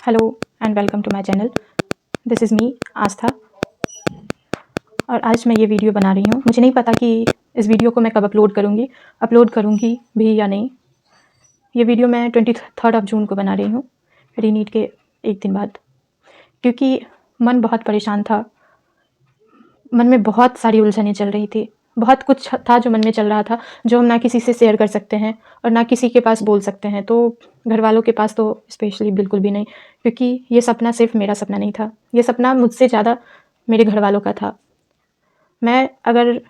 Hello and welcome to my channel. This is me Aastha. और आज मैं ये वीडियो बना रही हूँ। मुझे नहीं पता कि इस वीडियो को मैं कब अपलोड करूँगी भी या नहीं। ये वीडियो मैं 23 जून को बना रही हूँ, रीनीट के एक दिन बाद, क्योंकि मन बहुत परेशान था। मन में बहुत सारी उलझनें चल रही थी। बहुत कुछ था जो मन में चल रहा था, जो हम ना किसी से शेयर कर सकते हैं और ना किसी के पास बोल सकते हैं। तो घर वालों के पास तो स्पेशली बिल्कुल भी नहीं, क्योंकि ये सपना सिर्फ मेरा सपना नहीं था। ये सपना मुझसे ज़्यादा मेरे घर वालों का था। मैं अगर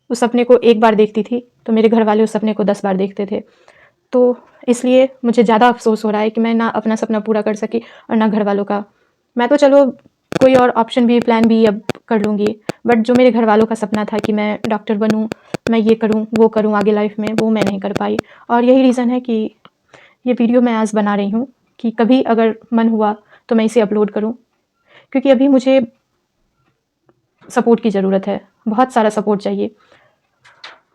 उस सपने को एक बार देखती थी तो मेरे घर वाले उस सपने को 10 बार देखते थे। तो इसलिए मुझे ज़्यादा अफ़सोस हो रहा है कि मैं ना अपना सपना पूरा कर सकी और ना घर वालों का। मैं तो चलो कोई और ऑप्शन भी, प्लान भी अब कर लूँगी, बट जो मेरे घर वालों का सपना था कि मैं डॉक्टर बनूँ, मैं ये करूँ, वो करूँ आगे लाइफ में, वो मैं नहीं कर पाई। और यही रीज़न है कि ये वीडियो मैं आज बना रही हूँ कि कभी अगर मन हुआ तो मैं इसे अपलोड करूँ, क्योंकि अभी मुझे सपोर्ट की ज़रूरत है, बहुत सारा सपोर्ट चाहिए।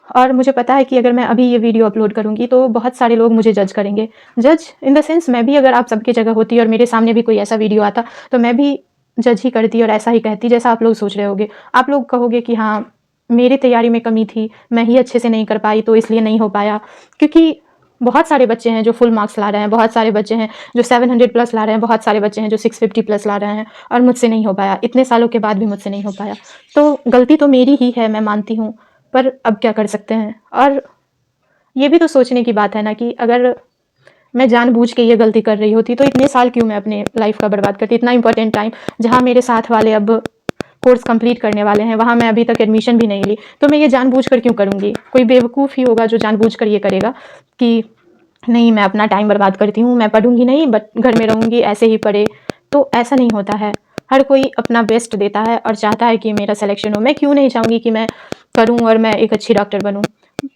और मुझे पता है कि अगर मैं अभी ये वीडियो अपलोड करूँगी तो बहुत सारे लोग मुझे जज करेंगे। जज इन द सेंस, मैं भी अगर आप सबकी जगह होती और मेरे सामने भी कोई ऐसा वीडियो आता तो मैं भी जज ही करती और ऐसा ही कहती जैसा आप लोग सोच रहे होगे। आप लोग कहोगे कि हाँ, मेरी तैयारी में कमी थी, मैं ही अच्छे से नहीं कर पाई तो इसलिए नहीं हो पाया। क्योंकि बहुत सारे बच्चे हैं जो फुल मार्क्स ला रहे हैं, बहुत सारे बच्चे हैं जो 700 प्लस ला रहे हैं, बहुत सारे बच्चे हैं जो 650 प्लस ला रहे हैं, और मुझसे नहीं हो पाया। इतने सालों के बाद भी मुझसे नहीं हो पाया। तो गलती तो मेरी ही है, मैं मानती हूँ, पर अब क्या कर सकते हैं। और ये भी तो सोचने की बात है ना कि अगर मैं जानबूझ के ये गलती कर रही होती तो इतने साल क्यों मैं अपने लाइफ का बर्बाद करती। इतना इंपॉर्टेंट टाइम जहाँ मेरे साथ वाले अब कोर्स कंप्लीट करने वाले हैं, वहाँ मैं अभी तक एडमिशन भी नहीं ली, तो मैं ये जानबूझ कर क्यों करूँगी। कोई बेवकूफ़ ही होगा जो जानबूझ कर ये करेगा कि नहीं, मैं अपना टाइम बर्बाद करती हूँ, मैं पढ़ूंगी नहीं, बट घर में रहूँगी, ऐसे ही पढ़े। तो ऐसा नहीं होता है। हर कोई अपना बेस्ट देता है और चाहता है कि मेरा सिलेक्शन हो। मैं क्यों नहीं चाहूँगी कि मैं करूँ और मैं एक अच्छी डॉक्टर बनूँ,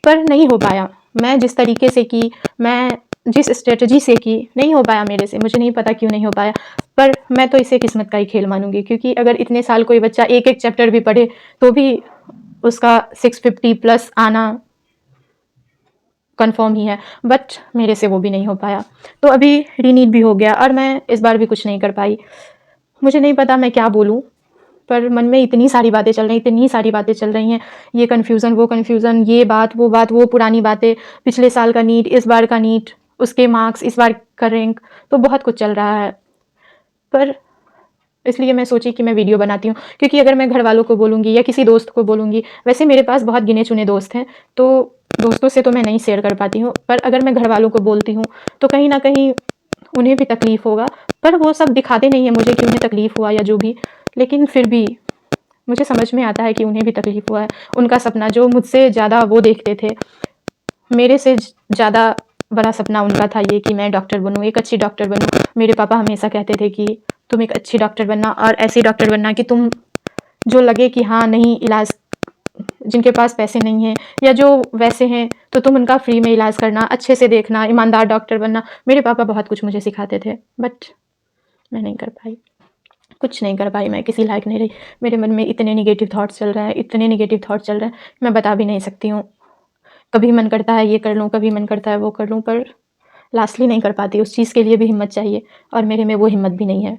पर नहीं हो पाया। मैं जिस तरीके से की, मैं जिस स्ट्रेटजी से की, नहीं हो पाया मेरे से। मुझे नहीं पता क्यों नहीं हो पाया, पर मैं तो इसे किस्मत का ही खेल मानूंगी, क्योंकि अगर इतने साल कोई बच्चा एक एक चैप्टर भी पढ़े तो भी उसका 650 प्लस आना कंफर्म ही है, बट मेरे से वो भी नहीं हो पाया। तो अभी रीनीट भी हो गया और मैं इस बार भी कुछ नहीं कर पाई। मुझे नहीं पता मैं क्या बोलूँ, पर मन में इतनी सारी बातें चल रही, इतनी सारी बातें चल रही हैं। ये कन्फ्यूज़न, ये बात, वो पुरानी बातें, पिछले साल का नीट, इस बार का नीट, उसके मार्क्स, इस बार का रैंक, तो बहुत कुछ चल रहा है। पर इसलिए मैं सोची कि मैं वीडियो बनाती हूँ, क्योंकि अगर मैं घर वालों को बोलूँगी या किसी दोस्त को बोलूँगी, वैसे मेरे पास बहुत गिने चुने दोस्त हैं, तो दोस्तों से तो मैं नहीं शेयर कर पाती हूँ, पर अगर मैं घर वालों को बोलती हूँ तो कहीं ना कहीं उन्हें भी तकलीफ़ होगा। पर वो सब दिखाते नहीं है मुझे कि उन्हें तकलीफ़ हुआ या जो भी, लेकिन फिर भी मुझे समझ में आता है कि उन्हें भी तकलीफ़ हुआ है। उनका सपना जो मुझसे ज़्यादा वो देखते थे, मेरे से ज़्यादा बड़ा सपना उनका था ये कि मैं डॉक्टर बनूँ, एक अच्छी डॉक्टर बनूँ। मेरे पापा हमेशा कहते थे कि तुम एक अच्छी डॉक्टर बनना, और ऐसी डॉक्टर बनना कि तुम, जो लगे कि हाँ नहीं, इलाज, जिनके पास पैसे नहीं हैं या जो वैसे हैं तो तुम उनका फ्री में इलाज करना, अच्छे से देखना, ईमानदार डॉक्टर बनना। मेरे पापा बहुत कुछ मुझे सिखाते थे, बट मैं नहीं कर पाई, कुछ नहीं कर पाई। मैं किसी लायक नहीं रही। मेरे मन में इतने निगेटिव थॉट्स चल रहे हैं, इतने निगेटिव थॉट्स चल रहे हैं, मैं बता भी नहीं सकती हूँ। कभी मन करता है ये कर लूँ, कभी मन करता है वो कर लूँ, पर लास्टली नहीं कर पाती। उस चीज़ के लिए भी हिम्मत चाहिए, और मेरे में वो हिम्मत भी नहीं है।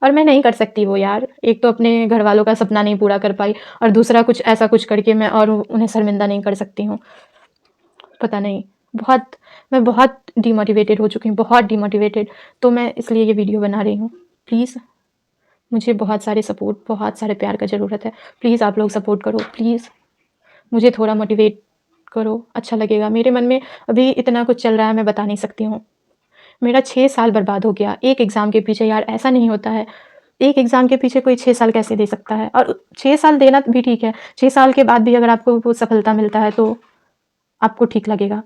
और मैं नहीं कर सकती वो यार। एक तो अपने घर वालों का सपना नहीं पूरा कर पाई, और दूसरा कुछ ऐसा कुछ करके मैं और उन्हें शर्मिंदा नहीं कर सकती हूँ। पता नहीं, बहुत, मैं बहुत डिमोटिवेटेड हो चुकी हूँ, बहुत डिमोटिवेटेड। तो मैं इसलिए ये वीडियो बना रही हूँ। प्लीज़, मुझे बहुत सारे सपोर्ट, बहुत सारे प्यार का ज़रूरत है। प्लीज़ आप लोग सपोर्ट करो, प्लीज़ मुझे थोड़ा मोटिवेट करो, अच्छा लगेगा। मेरे मन में अभी इतना कुछ चल रहा है, मैं बता नहीं सकती हूँ। मेरा 6 साल बर्बाद हो गया एक एग्ज़ाम के पीछे। यार ऐसा नहीं होता है, एक एग्ज़ाम के पीछे कोई 6 साल कैसे दे सकता है। और 6 साल देना भी ठीक है, 6 साल के बाद भी अगर आपको वो सफलता मिलता है तो आपको ठीक लगेगा,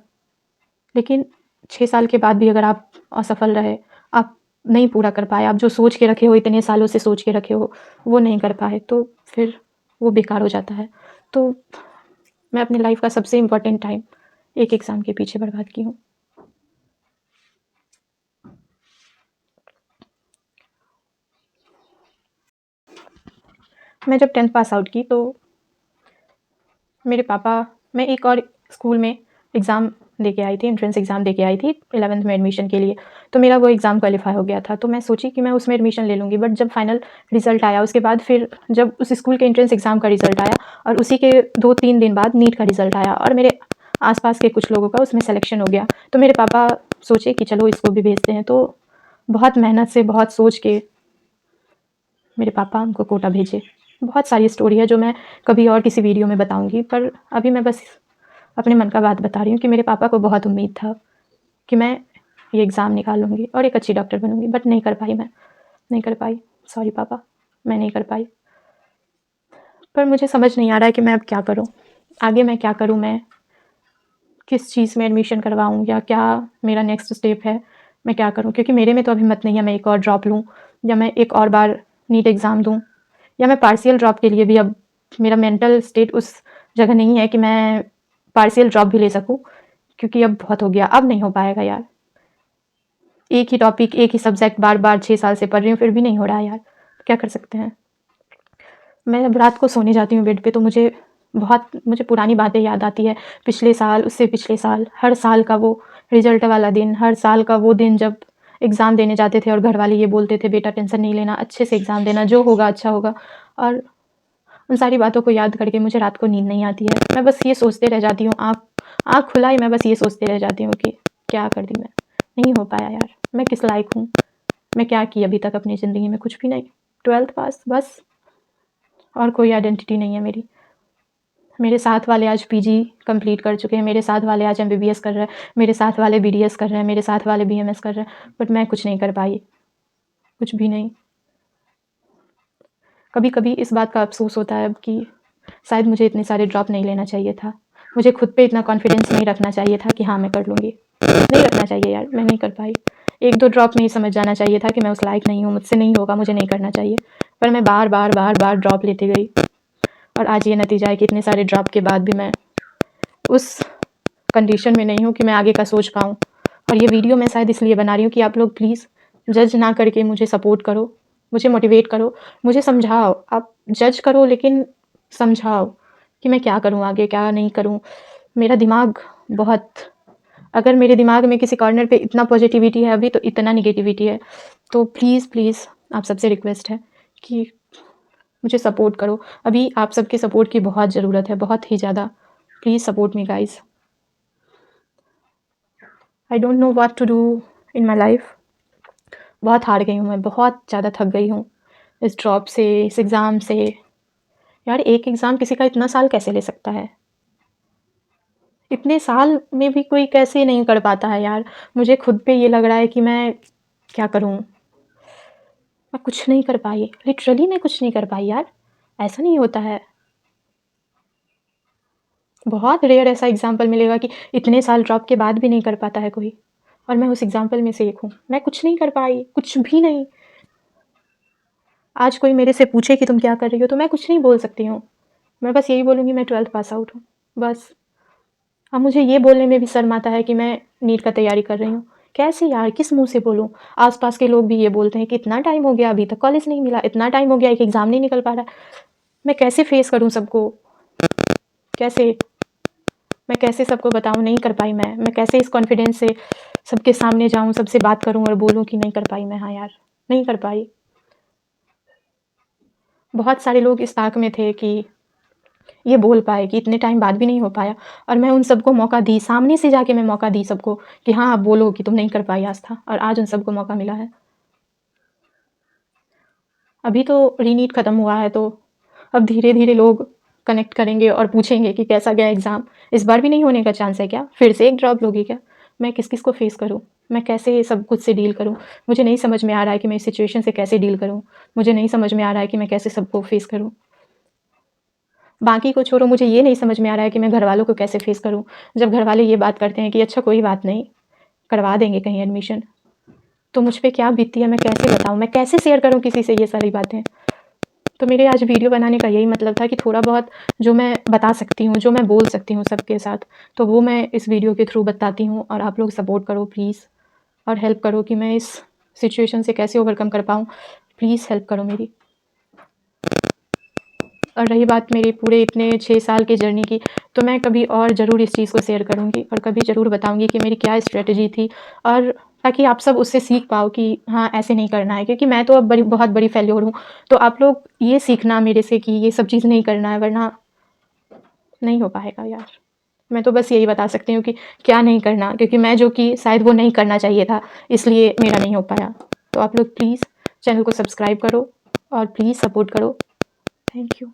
लेकिन 6 साल के बाद भी अगर आप असफल रहे, आप नहीं पूरा कर पाए, आप जो सोच के रखे हो, इतने सालों से सोच के रखे हो, वो नहीं कर पाए, तो फिर वो बेकार हो जाता है। तो मैं अपनी लाइफ का सबसे इम्पोर्टेंट टाइम एक एग्ज़ाम के पीछे बर्बाद की हूँ। मैं जब 10th पास आउट की तो मेरे पापा, मैं एक और स्कूल में एग्ज़ाम दे के आई थी, एंट्रेंस एग्ज़ाम दे के आई थी 11th में एडमिशन के लिए। तो मेरा वो एग्ज़ाम क्वालिफ़ाई हो गया था, तो मैं सोची कि मैं उसमें एडमिशन ले लूँगी। बट जब फाइनल रिज़ल्ट आया उसके बाद फिर जब उस स्कूल के एंट्रेंस एग्ज़ाम का रिज़ल्ट आया और उसी के 2-3 दिन बाद नीट का रिज़ल्ट आया और मेरे आस-पास के कुछ लोगों का उसमें सिलेक्शन हो गया। तो मेरे पापा सोचे कि चलो इसको भी भेजते हैं। तो बहुत मेहनत से, बहुत सोच के मेरे पापा हमको कोटा भेजे। बहुत सारी स्टोरी है जो मैं कभी और किसी वीडियो में बताऊँगी, पर अभी मैं बस अपने मन का बात बता रही हूँ कि मेरे पापा को बहुत उम्मीद था कि मैं ये एग्ज़ाम निकालूँगी और एक अच्छी डॉक्टर बनूँगी, बट नहीं कर पाई मैं, नहीं कर पाई। सॉरी पापा, मैं नहीं कर पाई। पर मुझे समझ नहीं आ रहा है कि मैं अब क्या करूँ? आगे मैं क्या करूँ? मैं किस चीज़ में एडमिशन करवाऊँ या क्या मेरा नेक्स्ट स्टेप है, मैं क्या करूँ? क्योंकि मेरे में तो अभी हिम्मत नहीं है मैं एक और ड्रॉप लूँ या मैं एक और बार नीट एग्ज़ाम दूँ या मैं पार्शियल ड्रॉप के लिए भी अब मेरा मेंटल स्टेट उस जगह नहीं है कि मैं पार्शियल ड्रॉप भी ले सकूँ, क्योंकि अब बहुत हो गया, अब नहीं हो पाएगा यार। एक ही टॉपिक, एक ही सब्जेक्ट बार-बार 6 साल से पढ़ रही हूँ, फिर भी नहीं हो रहा है यार, क्या कर सकते हैं? मैं जब रात को सोने जाती हूँ बेड पे तो मुझे पुरानी बातें याद आती है, पिछले साल, उससे पिछले साल, हर साल का वो रिज़ल्ट वाला दिन, हर साल का वो दिन जब एग्ज़ाम देने जाते थे और घरवाले ये बोलते थे, "बेटा टेंशन नहीं लेना, अच्छे से एग्ज़ाम देना, जो होगा अच्छा होगा।" और उन सारी बातों को याद करके मुझे रात को नींद नहीं आती है। मैं बस ये सोचते रह जाती हूँ, आँख खुला ही मैं बस ये सोचते रह जाती हूँ कि क्या कर दी मैं? नहीं हो पाया यार, मैं किस लायक हूँ? मैं क्या की अभी तक अपनी ज़िंदगी में? कुछ भी नहीं। 12th पास बस, और कोई आइडेंटिटी नहीं है मेरी। मेरे साथ वाले आज पीजी कंप्लीट कर चुके हैं, मेरे साथ वाले आज एमबीबीएस कर रहे हैं, मेरे साथ वाले बीडीएस कर रहे हैं, मेरे साथ वाले बीएमएस कर रहे हैं, बट मैं कुछ नहीं कर पाई, कुछ भी नहीं। कभी-कभी इस बात का अफ़सोस होता है अब कि शायद मुझे इतने सारे ड्रॉप नहीं लेना चाहिए था। मुझे खुद पे इतना कॉन्फिडेंस नहीं रखना चाहिए था कि हाँ, मैं कर लूँगी। नहीं रखना चाहिए यार, मैं नहीं कर पाई। 1-2 ड्रॉप में ही समझ जाना चाहिए था कि मैं उस लायक नहीं हूँ, मुझसे नहीं होगा, मुझे नहीं करना चाहिए। पर मैं बार-बार ड्रॉप लेती गई और आज ये नतीजा है कि इतने सारे ड्रॉप के बाद भी मैं उस कंडीशन में नहीं हूँ कि मैं आगे का सोच पाऊँ। और ये वीडियो मैं शायद इसलिए बना रही हूँ कि आप लोग प्लीज़ जज ना करके मुझे सपोर्ट करो, मुझे मोटिवेट करो, मुझे समझाओ। आप जज करो लेकिन समझाओ कि मैं क्या करूँ आगे, क्या नहीं करूँ। मेरा दिमाग बहुत, अगर मेरे दिमाग में किसी कॉर्नर पे इतना पॉजिटिविटी है अभी तो इतना नेगेटिविटी है। तो प्लीज़ आप सबसे रिक्वेस्ट है कि मुझे सपोर्ट करो। अभी आप सबके सपोर्ट की बहुत ज़रूरत है, बहुत ही ज़्यादा। Please support me guys. I don't know what to do in my life. बहुत हार गई हूँ मैं, बहुत ज़्यादा थक गई हूँ इस ड्रॉप से, इस एग्ज़ाम से। यार एक एग्ज़ाम किसी का इतना साल कैसे ले सकता है? इतने साल में भी कोई कैसे नहीं कर पाता है यार? मुझे खुद पे ये लग रहा है कि मैं क्या करूँ? मैं कुछ नहीं कर पाई, लिटरली मैं कुछ नहीं कर पाई यार, ऐसा नहीं होता है। बहुत रेयर ऐसा एग्ज़ाम्पल मिलेगा कि इतने साल ड्रॉप के बाद भी नहीं कर पाता है कोई, और मैं उस एग्ज़ाम्पल में से एक हूँ। मैं कुछ नहीं कर पाई, कुछ भी नहीं। आज कोई मेरे से पूछे कि तुम क्या कर रही हो, तो मैं कुछ नहीं बोल सकती हूँ। मैं बस यही बोलूँगी मैं 12th पास आउट हूँ, बस। अब मुझे ये बोलने में भी शर्म आता है कि मैं नीट का तैयारी कर रही हूँ। कैसे यार, किस मुँह से बोलूँ? आस-पास के लोग भी ये बोलते हैं कि इतना टाइम हो गया अभी तक कॉलेज नहीं मिला, इतना टाइम हो गया एक एग्ज़ाम नहीं निकल पा रहा है। मैं कैसे फेस करूँ सबको? कैसे? मैं कैसे सबको बताऊँ नहीं कर पाई मैं कैसे इस कॉन्फिडेंस से सबके सामने जाऊँ, सबसे बात करूँ और बोलूँ कि नहीं कर पाई मैं, हाँ यार, नहीं कर पाई। बहुत सारे लोग इस ताक में थे कि ये बोल पाए कि इतने टाइम बाद भी नहीं हो पाया, और मैं उन सबको मौका दी, सामने से जाके मैं मौका दी सबको कि हाँ, आप बोलो कि तुम नहीं कर पाई आस्था, और आज उन सबको मौका मिला है। अभी तो रीनीट ख़त्म हुआ है तो अब धीरे-धीरे लोग कनेक्ट करेंगे और पूछेंगे कि कैसा गया एग्ज़ाम? इस बार भी नहीं होने का चांस है क्या? फिर से एक ड्रॉप लोगी क्या? मैं किस-किस को फ़ेस करूँ? मैं कैसे सब कुछ से डील करूँ? मुझे नहीं समझ में आ रहा है कि मैं इस सिचुएशन से कैसे डील करूँ? मुझे नहीं समझ में आ रहा है कि मैं कैसे सबको फ़ेस करूँ? बाकी को छोड़ो, मुझे ये नहीं समझ में आ रहा है कि मैं घरवालों को कैसे फ़ेस करूँ? जब घरवाले ये बात करते हैं कि अच्छा कोई बात नहीं, करवा देंगे कहीं एडमिशन, तो मुझ पे क्या बीतती है मैं कैसे बताऊँ? मैं कैसे शेयर करूँ किसी से ये सारी बातें? तो मेरे आज वीडियो बनाने का यही मतलब था कि थोड़ा बहुत जो मैं बता सकती हूँ, जो मैं बोल सकती हूँ सबके साथ, तो वो मैं इस वीडियो के थ्रू बताती हूँ, और आप लोग सपोर्ट करो प्लीज़, और हेल्प करो कि मैं इस सिचुएशन से कैसे ओवरकम कर पाऊँ। प्लीज़ हेल्प करो मेरी। और रही बात मेरे पूरे इतने 6 साल की जर्नी की, तो मैं कभी और ज़रूर इस चीज़ को शेयर करूँगी और कभी ज़रूर बताऊँगी कि मेरी क्या स्ट्रैटेजी थी, और ताकि आप सब उससे सीख पाओ कि हाँ, ऐसे नहीं करना है, क्योंकि मैं तो अब बहुत बड़ी फेल्योर हूँ। तो आप लोग ये सीखना मेरे से कि ये सब चीज़ नहीं करना है, वरना नहीं हो पाएगा यार। मैं तो बस यही बता सकती हूँ कि क्या नहीं करना, क्योंकि मैं जो कि शायद वो नहीं करना चाहिए था, इसलिए मेरा नहीं हो पाया। तो आप लोग प्लीज़ चैनल को सब्सक्राइब करो और प्लीज़ सपोर्ट करो। Thank you.